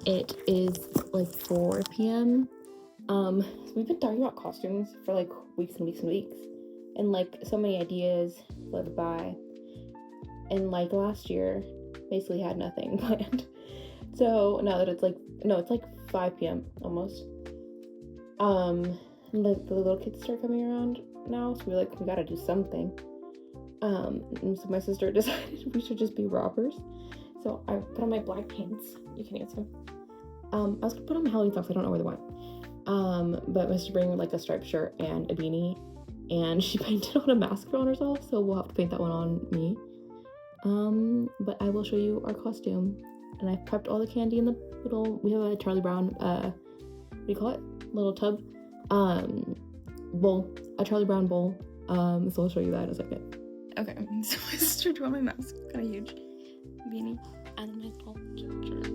It is like 4 p.m. So we've been talking about costumes for like weeks and weeks and weeks, and like so many ideas floated by. And like last year, basically had nothing planned. So now that it's like 5 p.m. almost. The little kids start coming around now, so we're like, we gotta do something. And so my sister decided we should just be robbers. So I put on my black pants. You can answer. I was gonna put on my Halloween socks. I don't know where they went. But my sister bring like a striped shirt and a beanie, and she painted on a mask on herself. So we'll have to paint that one on me. But I will show you our costume, and I've prepped all the candy in the little. We have a Charlie Brown. What do you call it? Little tub. Bowl. A Charlie Brown bowl. So I'll show you that in a second. Okay, so my sister drew on my mask. It's kind of huge. Beanie and a nice little shirt.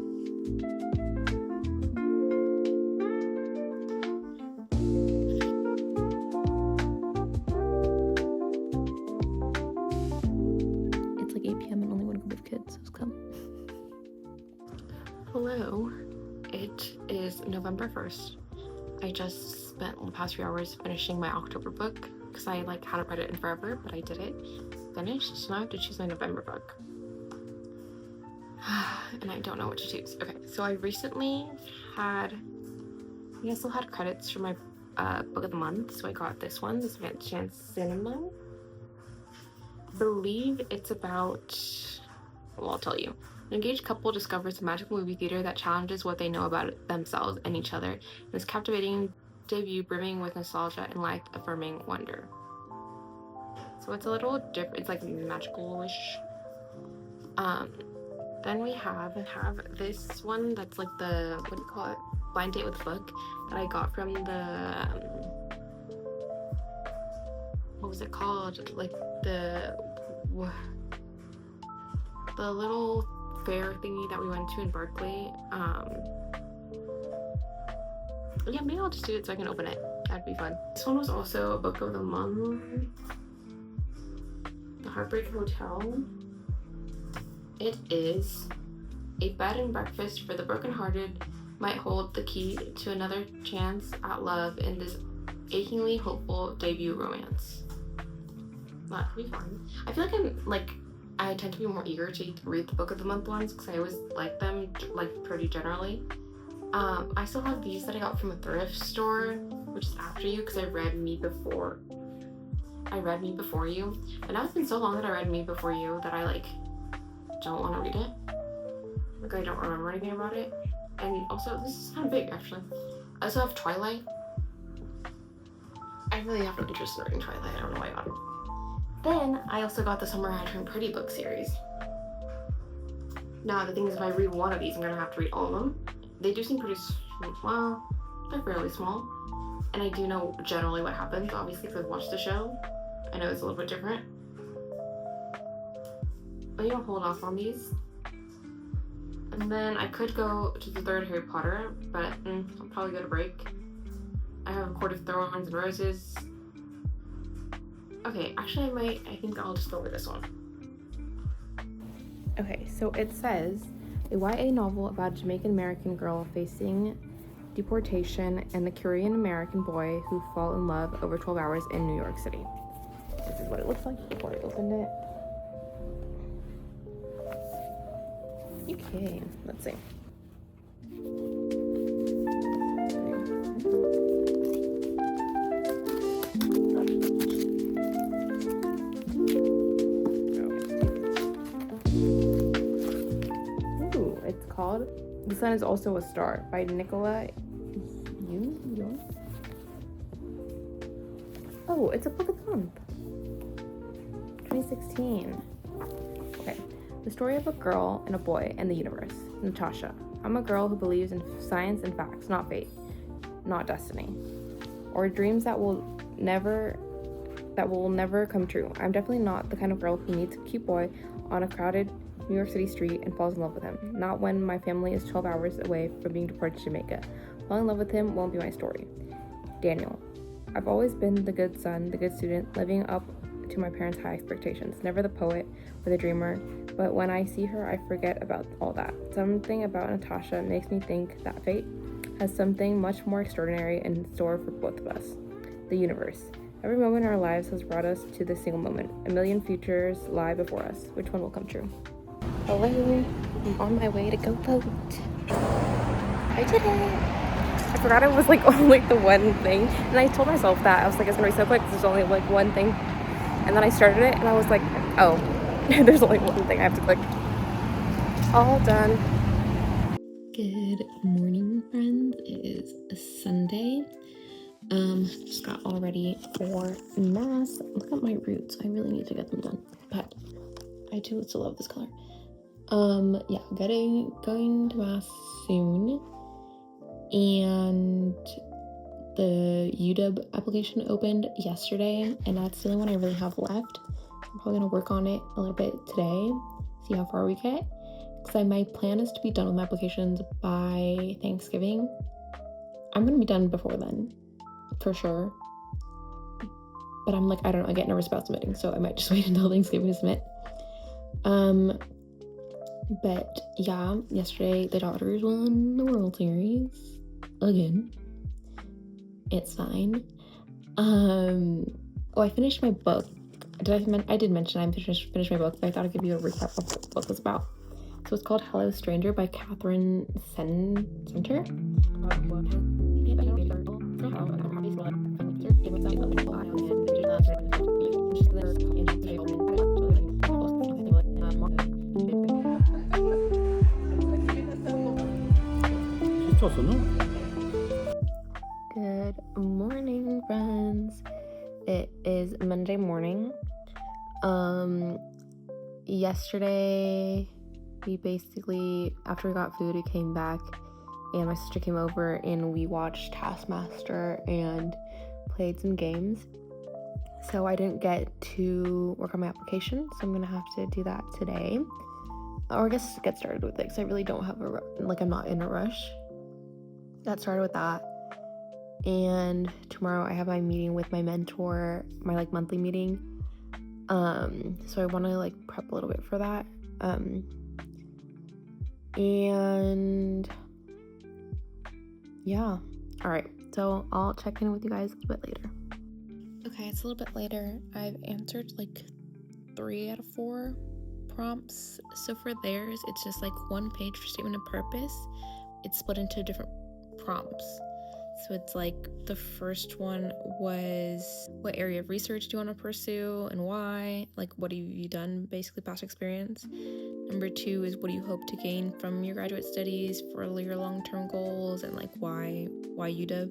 It's like 8 p.m. and only one group of kids has come. Hello, it is November 1st. I just spent the past few hours finishing my October book because I hadn't read it in forever, but I did it. Finished, so now I have to choose my November book. And I don't know what to choose. Okay, so I recently I still had credits for my book of the month, so I got this one, this Chance Cinema. I believe it's about, well, I'll tell you. An engaged couple discovers a magical movie theater that challenges what they know about themselves and each other, and this captivating debut brimming with nostalgia and life-affirming wonder. So it's a little different. It's like magical-ish. Then we have this one that's like the, what do you call it? Blind date with a book that I got from the, what was it called? Like the little fair thingy that we went to in Berkeley. Yeah, maybe I'll just do it so I can open it. That'd be fun. This one was also a book of the month. The Heartbreak Hotel. It is a bed and breakfast for the brokenhearted might hold the key to another chance at love in this achingly hopeful debut romance. That could be fun. I feel like I tend to be more eager to read the book of the month ones because I always like them pretty generally. I still have these that I got from a thrift store, which is after you because I read Me Before You, and now it's been so long that I read Me Before You that I don't want to read it. Like I don't remember anything about it. And also this is kind of big actually. I also have Twilight. I really have no interest in reading Twilight. I don't know why I got it. Then I also got the Summer I Turned Pretty book series. Now the thing is, if I read one of these, I'm gonna have to read all of them. They do seem pretty well, they're fairly small, and I do know generally what happens. Obviously, because I've watched the show, I know it's a little bit different. But hold off on these. And then I could go to the third Harry Potter, but I'll probably go to break. I have A Court of Thorns and Roses. Okay, actually I think I'll just go with this one. Okay, so it says a YA novel about a Jamaican-American girl facing deportation and the Korean-American boy who fall in love over 12 hours in New York City. This is what it looks like before I opened it. Okay, let's see. Ooh, it's called The Sun Is Also a Star by Nicola Yoon. Oh, it's a book of the month. 2016. Okay. The story of a girl and a boy and the universe. Natasha. I'm a girl who believes in science and facts, not fate, not destiny, or dreams that will never come true. I'm definitely not the kind of girl who meets a cute boy on a crowded New York City street and falls in love with him. Not when my family is 12 hours away from being deported to Jamaica. Falling in love with him won't be my story. Daniel. I've always been the good son, the good student, living up to my parents' high expectations. Never the poet or the dreamer, but when I see her, I forget about all that. Something about Natasha makes me think that fate has something much more extraordinary in store for both of us. The universe. Every moment in our lives has brought us to this single moment. A million futures lie before us. Which one will come true? Hello, I'm on my way to go vote. I did it. I forgot it was like only the one thing, and I told myself that I was like, it's gonna be so quick. There's only like one thing, and then I started it, and I was like, oh, there's only one thing I have to click. All done. Good morning, friends. It is a Sunday. Just got all ready for mass. Look at my roots. I really need to get them done, but I do still love this color. Yeah, going to mass soon, and the UW application opened yesterday, and that's the only one I really have left. I'm probably gonna work on it a little bit today, see how far we get, because my plan is to be done with my applications by Thanksgiving. I'm gonna be done before then, for sure. But I'm like, I don't know, I get nervous about submitting, so I might just wait until Thanksgiving to submit. But yeah, yesterday the Dodgers won the World Series again. It's fine. I finished my book. I did mention I finished my book, but I thought I'd give you a recap of what the book was about. So it's called Hello Stranger by Catherine Center. Good morning, friends. It is Monday morning. Yesterday we basically, after we got food, we came back and my sister came over and we watched Taskmaster and played some games. So I didn't get to work on my application, so I'm gonna have to do that today, or I guess get started with it, because I really don't have I'm not in a rush. Got started with that, and tomorrow I have my meeting with my mentor, my monthly meeting. So I want to prep a little bit for that. And yeah, all right. So I'll check in with you guys a little bit later. Okay, it's a little bit later. I've answered 3 out of 4 prompts. So for theirs, it's just one page for statement of purpose. It's split into different prompts. So it's the first one was, what area of research do you want to pursue and why? What have you done, basically past experience. Number 2 is, what do you hope to gain from your graduate studies for your long-term goals, and why UW?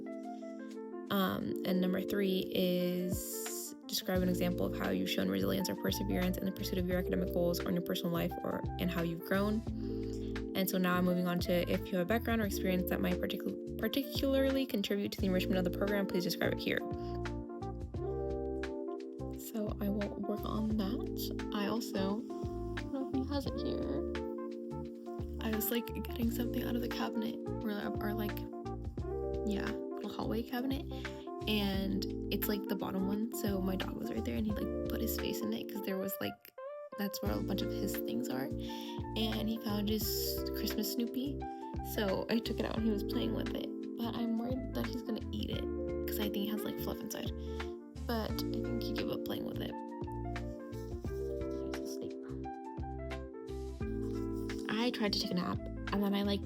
And number 3 is, describe an example of how you've shown resilience or perseverance in the pursuit of your academic goals or in your personal life, and how you've grown. And so now I'm moving on to, if you have a background or experience that might particularly contribute to the enrichment of the program, please describe it here. So I will work on that. I also, I don't know if he has it here. I was getting something out of the cabinet, or our little hallway cabinet, and it's the bottom one. So my dog was right there, and he put his face in it, because there was that's where a bunch of his things are, and he found his Christmas Snoopy, so I took it out and he was playing with it, but I'm worried that he's gonna eat it, because I think it has fluff inside, but I think he gave up playing with it. He's asleep. I tried to take a nap, and then I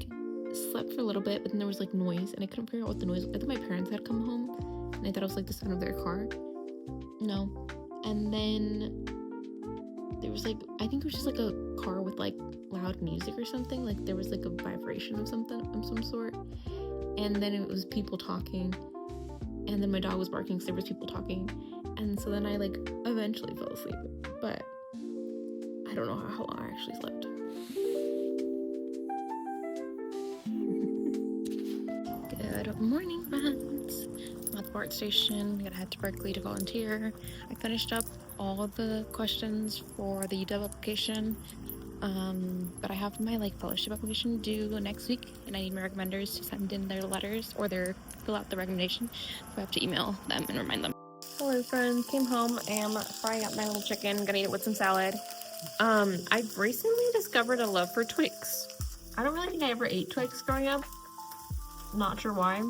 slept for a little bit, but then there was noise, and I couldn't figure out what the noise was. I thought my parents had come home, and I thought it was the sound of their car. No. And then there was I think it was just a car with loud music or something. There was a vibration of some sort, and then it was people talking, and then my dog was barking because there was people talking, and so then I eventually fell asleep, but I don't know how long I actually slept. Good morning, friends. I'm at the BART station. I gotta head to Berkeley to volunteer. I finished up all of the questions for the UW application, but I have my fellowship application due next week, and I need my recommenders to send in their letters or fill out the recommendation, so I have to email them and remind them. Hello friends, came home, am frying up my little chicken, gonna eat it with some salad. I've recently discovered a love for Twix. I don't really think I ever ate Twix growing up. Not sure why.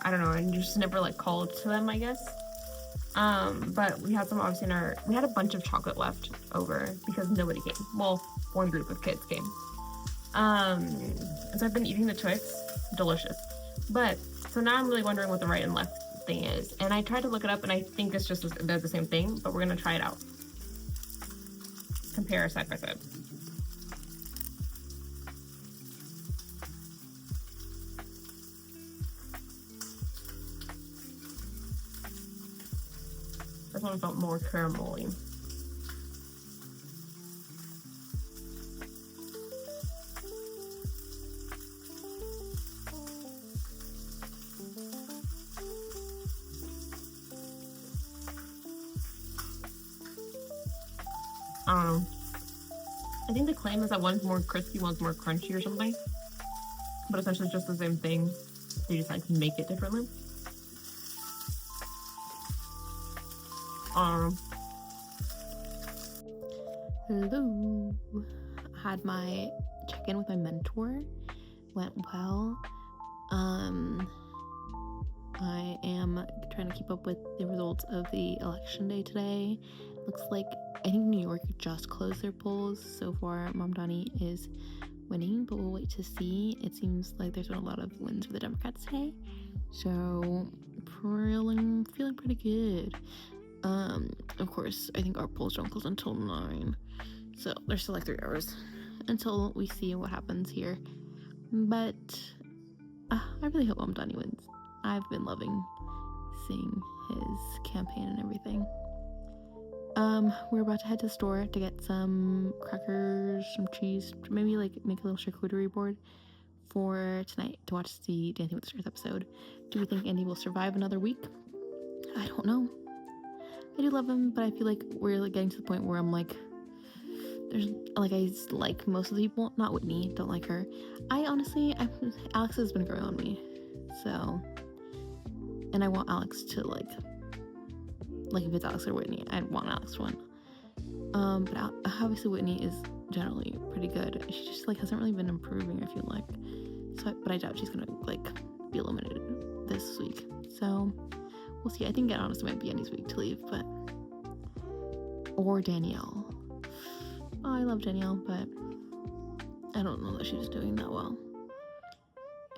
I don't know, I just never like called to them, I guess. But we had some obviously we had a bunch of chocolate left over because nobody came. Well, one group of kids came. And so I've been eating the Twix, delicious. But, so now I'm really wondering what the right and left thing is. And I tried to look it up and I think it's just, they're the same thing, but we're gonna try it out. Compare side by side. This one felt more caramelly. I don't know. I think the claim is that one's more crispy, one's more crunchy or something. But essentially just the same thing. They just like make it differently. Hello. I had my check-in with my mentor. Went well. I am trying to keep up with the results of the election day today. Looks like I think New York just closed their polls. So far, Mom Donnie is winning, but we'll wait to see. It seems like there's been a lot of wins for the Democrats today. So feeling pretty good. Of course, I think our polls don't close until 9. So there's still like 3 hours until we see what happens here. But I really hope Mom Donnie wins. I've been loving seeing his campaign and everything. We're about to head to the store to get some crackers, some cheese, maybe like make a little charcuterie board for tonight to watch the Dancing with the Stars episode. Do we think Andy will survive another week? I don't know. I do love him, but I feel like we're like getting to the point where I'm like, there's like I like most of the people, not Whitney, don't like her. Alex has been growing on me, so, and I want Alex to like if it's Alex or Whitney, I'd want Alex to win. But obviously Whitney is generally pretty good. She just like hasn't really been improving, I feel like. But I doubt she's gonna like be eliminated this week. So we'll see. I think it honestly might be Andy's week to leave, or Danielle. Oh, I love Danielle, but I don't know that she's doing that well.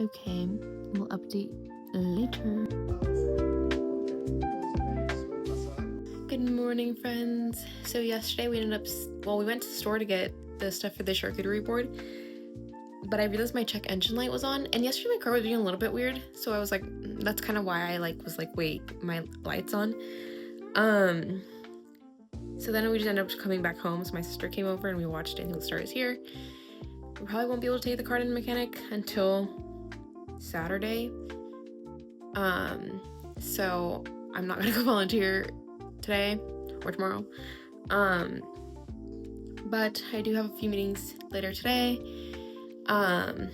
Okay, we'll update later. Good morning, friends. So yesterday we went to the store to get the stuff for the charcuterie board, but I realized my check engine light was on, and yesterday my car was being a little bit weird, so I was like, that's kind of why I was like, wait, my light's on. So then we just ended up coming back home, so my sister came over and we watched Dancing with the Stars here. We probably won't be able to take the car to the mechanic until Saturday. So I'm not gonna go volunteer today or tomorrow. But I do have a few meetings later today. And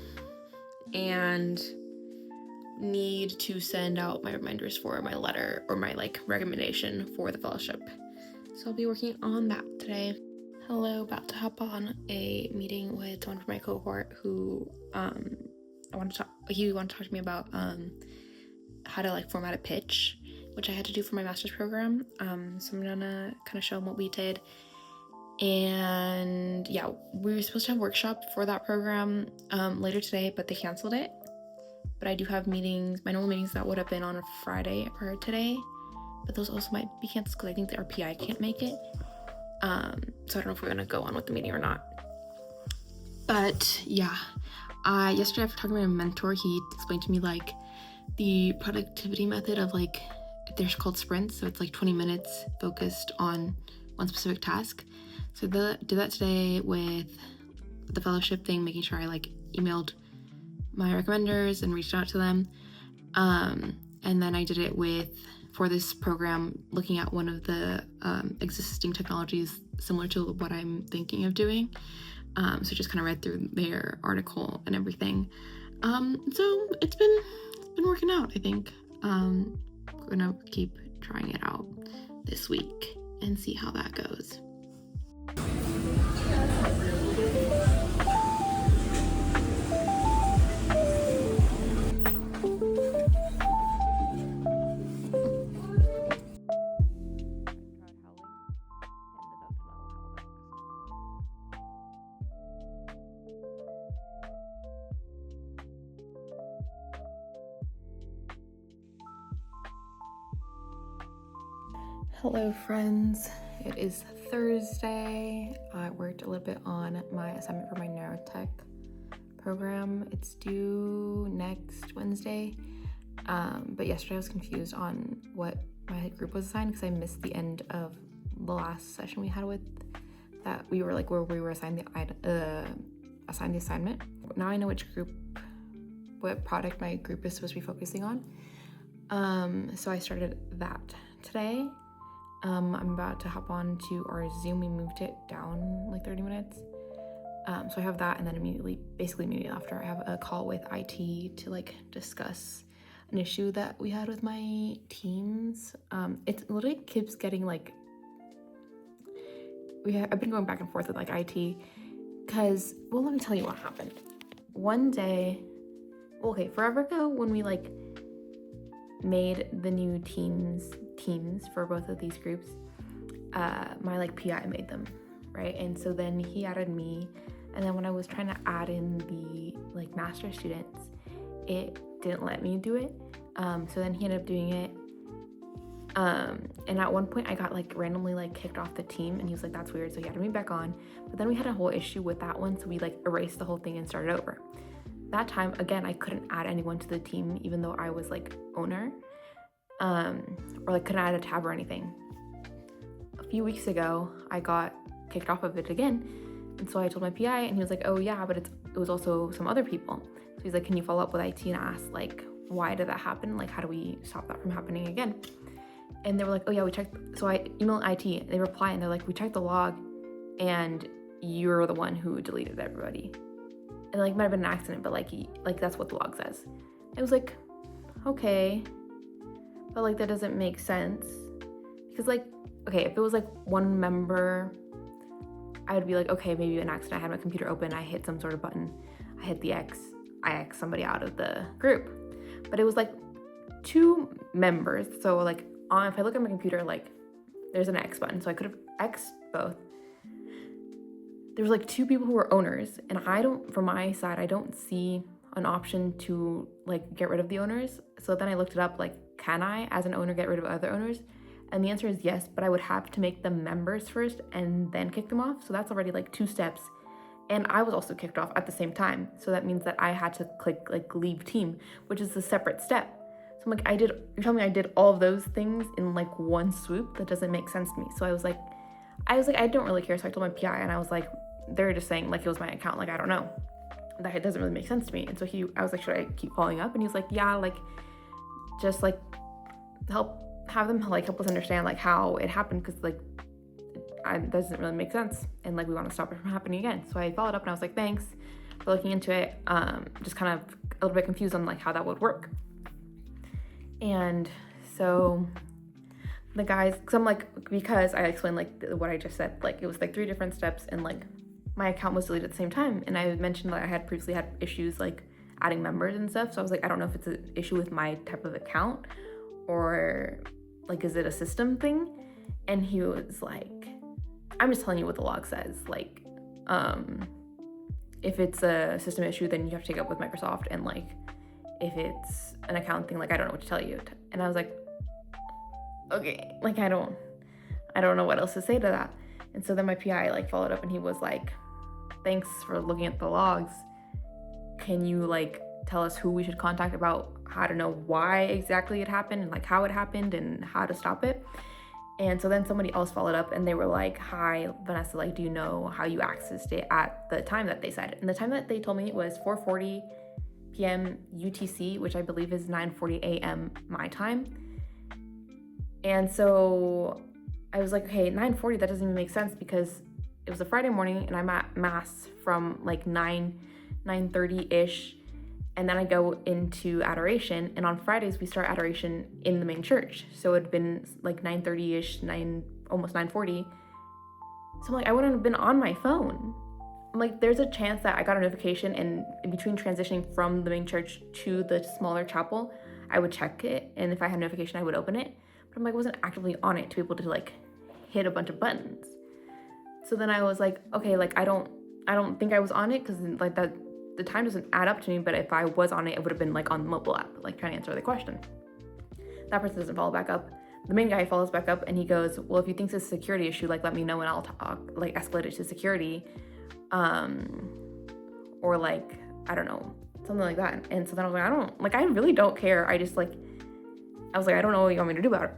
need to send out my reminders for my letter or my recommendation for the fellowship. So I'll be working on that today. Hello, about to hop on a meeting with someone from my cohort who he wanted to talk to me about how to format a pitch, which I had to do for my master's program. So I'm gonna kind of show him what we did. And yeah, we were supposed to have a workshop for that program later today, but they canceled it. But I do have meetings, my normal meetings that would have been on a Friday or today, but those also might be canceled because I think the RPI can't make it. So I don't know if we're gonna go on with the meeting or not. But yeah, yesterday after talking to my mentor, he explained to me the productivity method of they're called sprints. So it's 20 minutes focused on one specific task. So I did that today with the fellowship thing, making sure I emailed my recommenders and reached out to them. And then I did it for this program, looking at one of the existing technologies similar to what I'm thinking of doing. So just kind of read through their article and everything. So it's been working out, I think. We're gonna keep trying it out this week and see how that goes. Hello friends, it is Thursday. I worked a little bit on my assignment for my neurotech program. It's due next Wednesday, but yesterday I was confused on what my group was assigned because I missed the end of the last session we had with that. We were like where we were assigned the assignment. Now I know what product my group is supposed to be focusing on. So I started that today. I'm about to hop on to our Zoom. We moved it down like 30 minutes. So I have that, and then immediately after, I have a call with IT to like discuss an issue that we had with my teams. It literally keeps getting like, I've been going back and forth with like IT because, well, let me tell you what happened. One day, forever ago when we like made the new teams for both of these groups, my like PI made them, right? And so then he added me, and then when I was trying to add in the like master students, it didn't let me do it. So then he ended up doing it. And at one point I got like randomly like kicked off the team, and he was like, that's weird. So he added me back on, but then we had a whole issue with that one. So we like erased the whole thing and started over. That time, again, I couldn't add anyone to the team, even though I was like owner. Or like couldn't add a tab or anything. A few weeks ago, I got kicked off of it again, and so I told my PI, and he was like, oh yeah, but it was also some other people. So he's like, can you follow up with IT and ask like, why did that happen? Like, how do we stop that from happening again? And they were like, oh yeah, we checked. So I emailed IT, and they reply, and they're like, we checked the log, and you're the one who deleted everybody. And like, might have been an accident, but like that's what the log says. I was like, okay. But like that doesn't make sense, because like, okay, if it was like one member, I would be like, okay, maybe an accident. I had my computer open, I hit some sort of button, I hit the X, I X somebody out of the group. But it was like 2 members, so like if I look at my computer, like there's an X button, so I could have X'd both. There was like 2 people who were owners, and from my side, I don't see an option to like get rid of the owners. So then I looked it up, like, can I as an owner get rid of other owners? And the answer is yes, but I would have to make them members first and then kick them off. So that's already like 2 steps. And I was also kicked off at the same time. So that means that I had to click like leave team, which is a separate step. So I'm like, you're telling me I did all of those things in like one swoop? That doesn't make sense to me. So I was like, I don't really care. So I told my PI, and I was like, they're just saying like it was my account. Like, I don't know. That doesn't really make sense to me. And so I was like, should I keep following up? And he was like, yeah, like just like have them like help us understand like how it happened, because like it doesn't really make sense, and like we want to stop it from happening again. So I followed up, and I was like, thanks for looking into it. Just kind of a little bit confused on like how that would work. And so the guys, because I explained like what I just said, like it was like 3 different steps, and like my account was deleted at the same time. And I mentioned that I had previously had issues like adding members and stuff. So I was like, I don't know if it's an issue with my type of account, or like, is it a system thing? And he was like, I'm just telling you what the log says. Like, if it's a system issue, then you have to take it up with Microsoft. And like, if it's an account thing, like, I don't know what to tell you. And I was like, okay, like, I don't know what else to say to that. And so then my PI like followed up, and he was like, thanks for looking at the logs. Can you like tell us who we should contact about how to know why exactly it happened, and like how it happened, and how to stop it? And so then somebody else followed up, and they were like, hi, Vanessa, like, do you know how you accessed it at the time that they said? And the time that they told me was 4:40 p.m. UTC, which I believe is 9:40 a.m. my time. And so I was like, okay, 9:40, that doesn't even make sense, because it was a Friday morning, and I'm at mass from like 9:30-ish, And then I go into adoration, and on Fridays we start adoration in the main church. So it had been like 9:30ish, almost 9:40. So I'm like, I wouldn't have been on my phone. I'm like, there's a chance that I got a notification, and in between transitioning from the main church to the smaller chapel, I would check it, and if I had a notification, I would open it. But I'm like, I wasn't actively on it to be able to like hit a bunch of buttons. So then I was like, okay, like I don't think I was on it, because like that the time doesn't add up to me. But if I was on it, it would have been like on the mobile app, like trying to answer the question. That person doesn't follow back up. The main guy follows back up, and he goes, well, if you think it's a security issue, like let me know and I'll talk, like escalate it to security, or like I don't know, something like that. And so then I was like, I really don't care. I was like, I don't know what you want me to do about it.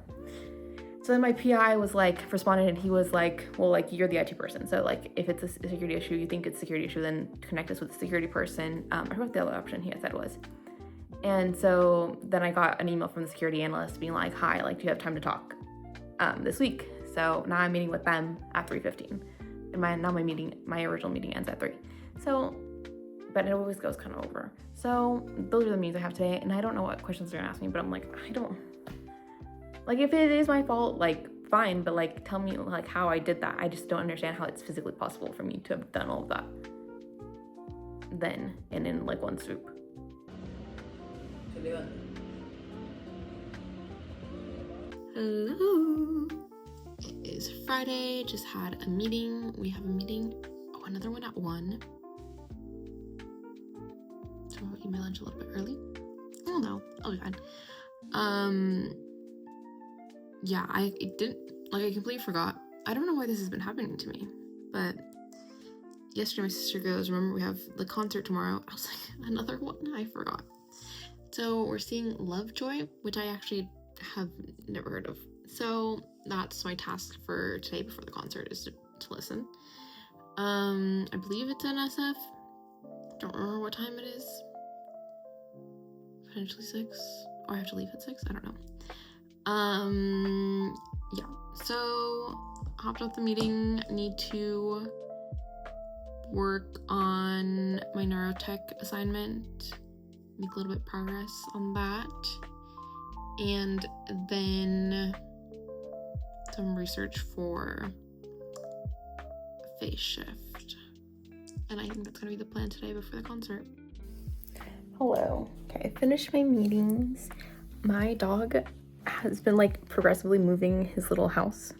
So then my PI was like, responded, and he was like, well, like you're the IT person, so like if it's a security issue, you think it's a security issue, then connect us with the security person. I forgot what the other option he had said was. And so then I got an email from the security analyst being like, hi, like do you have time to talk this week? So now I'm meeting with them at 3:15. And my original meeting ends at 3. So, but it always goes kind of over. So those are the meetings I have today, and I don't know what questions they're gonna ask me, but I'm like, I don't, like if it is my fault, like fine, but like tell me like how I did that. I just don't understand how it's physically possible for me to have done all of that then and in like one swoop. Hello. It is Friday. Just had a meeting. We have a meeting. Oh, another one at 1. So I'll eat my lunch a little bit early. Oh no, I'll be fine. Yeah, I completely forgot. I don't know why this has been happening to me, but yesterday my sister goes, remember we have the concert tomorrow? I was like, another one? I forgot. So we're seeing Lovejoy, which I actually have never heard of. So that's my task for today before the concert, is to listen. I believe it's NSF. Don't remember what time it is. Potentially 6, or I have to leave at 6. I don't know. Yeah. So hopped off the meeting. Need to work on my neurotech assignment. Make a little bit of progress on that, and then some research for phase shift. And I think that's gonna be the plan today before the concert. Hello. Okay, I finished my meetings. My dog has been like progressively moving his little house,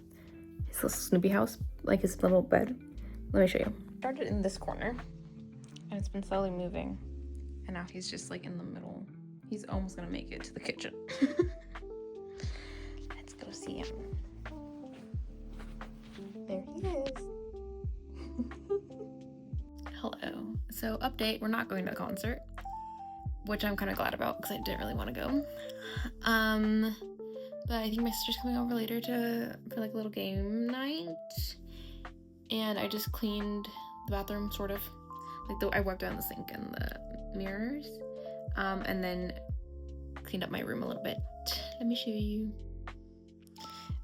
his little Snoopy house, like his little bed. Let me show you. Started in this corner, and it's been slowly moving. And now he's just like in the middle. He's almost gonna make it to the kitchen. Let's go see him. There he is. Hello. So update, we're not going to a concert, which I'm kind of glad about because I didn't really want to go. But I think my sister's coming over later for like a little game night. And I just cleaned the bathroom, sort of. Like I wiped down the sink and the mirrors, and then cleaned up my room a little bit. Let me show you.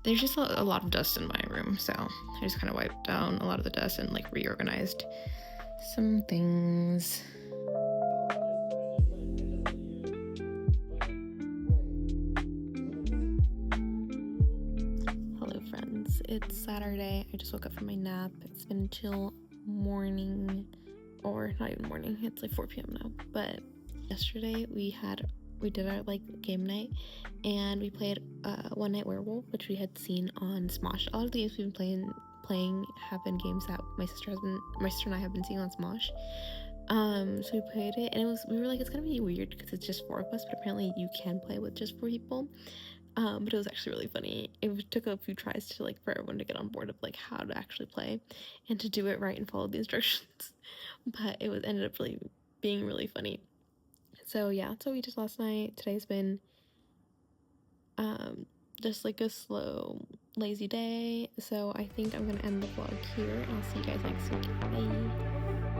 There's just a lot of dust in my room, so I just kind of wiped down a lot of the dust and like reorganized some things. Hello friends, it's Saturday. I just woke up from my nap. It's been chill morning, or not even morning, it's like 4 p.m. now. But yesterday we did our like game night, and we played One Night Werewolf, which we had seen on Smosh. A lot of the games we've been playing have been games that my sister and I have been seeing on Smosh. So we played it, and we were like, it's gonna be weird because it's just 4 of us, but apparently you can play with just 4 people. But it was actually really funny. It took a few tries to like for everyone to get on board of like how to actually play and to do it right and follow the instructions. But it ended up really being really funny. So yeah, that's what we did last night. Today's been just like a slow, lazy day. So I think I'm gonna end the vlog here, and I'll see you guys next week. Bye.